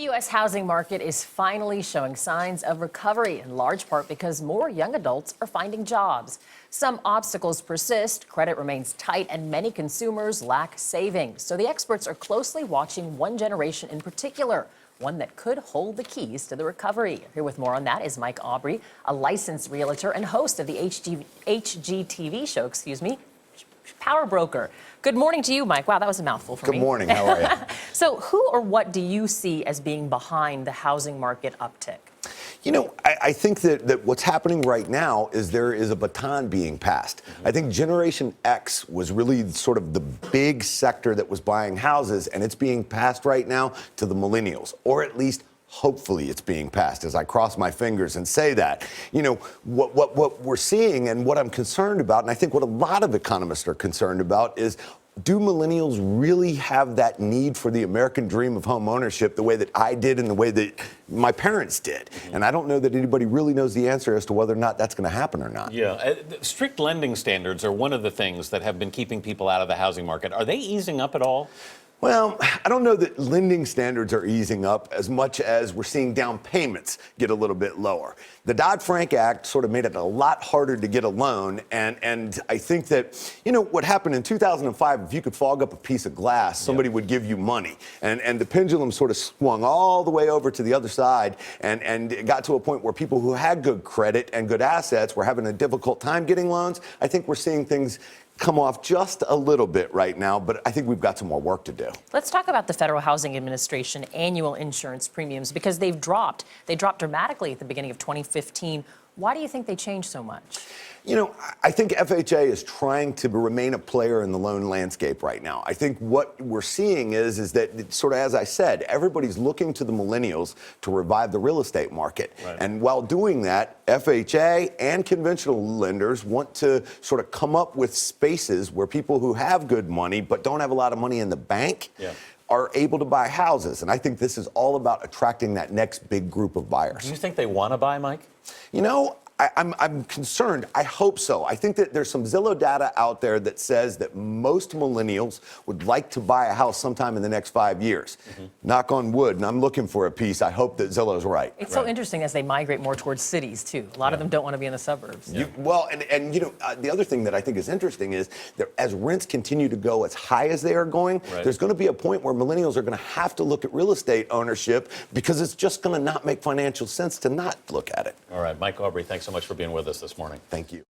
U.S. housing market is finally showing signs of recovery, in large part because more young adults are finding jobs. Some obstacles persist, credit remains tight, and many consumers lack savings. So the experts are closely watching one generation in particular, one that could hold the keys to the recovery. Here with more on that is Mike Aubrey, a licensed realtor and host of the HGTV show, Power Broker. Good morning to you, Mike. Wow, that was a mouthful for me. Good morning. How are you? So who or what do you see as being behind the housing market uptick? You know, I think that what's happening right now is there is a baton being passed. I think Generation X was really sort of the big sector that was buying houses, and it's being passed right now to the millennials, or at least hopefully it's being passed, as I cross my fingers and say that. You know, what we're seeing and what I'm concerned about, and I think what a lot of economists are concerned about, is do millennials really have that need for the American dream of home ownership the way that I did and the way that my parents did? And I don't know that anybody really knows the answer as to whether or not that's going to happen or not. Yeah, strict lending standards are one of the things that have been keeping people out of the housing market. Are they easing up at all? Well, I don't know that lending standards are easing up as much as we're seeing down payments get a little bit lower. The Dodd-Frank Act sort of made it a lot harder to get a loan, and I think that, you know, what happened in 2005, if you could fog up a piece of glass, somebody would give you money. And the pendulum sort of swung all the way over to the other side, and it got to a point where people who had good credit and good assets were having a difficult time getting loans. I think we're seeing things come off just a little bit right now, but I think we've got some more work to do. Let's talk about the Federal Housing Administration annual insurance premiums, because they've dropped. They dropped dramatically at the beginning of 2015. Why do you think they changed so much? You know, I think FHA is trying to remain a player in the loan landscape right now. I think what we're seeing is that, sort of as I said, everybody's looking to the millennials to revive the real estate market. Right. And while doing that, FHA and conventional lenders want to sort of come up with spaces where people who have good money but don't have a lot of money in the bank are able to buy houses. And I think this is all about attracting that next big group of buyers. Do you think they want to buy, Mike? You know, I'm concerned. I hope so. I think that there's some Zillow data out there that says that most millennials would like to buy a house sometime in the next 5 years. Knock on wood, and I'm looking for a piece. I hope that Zillow's right. It's so interesting as they migrate more towards cities, too. A lot of them don't want to be in the suburbs. Well, and you know, the other thing that I think is interesting is that as rents continue to go as high as they are going, there's going to be a point where millennials are going to have to look at real estate ownership because it's just going to not make financial sense to not look at it. All right, Mike Aubrey, thanks so much for being with us this morning. Thank you.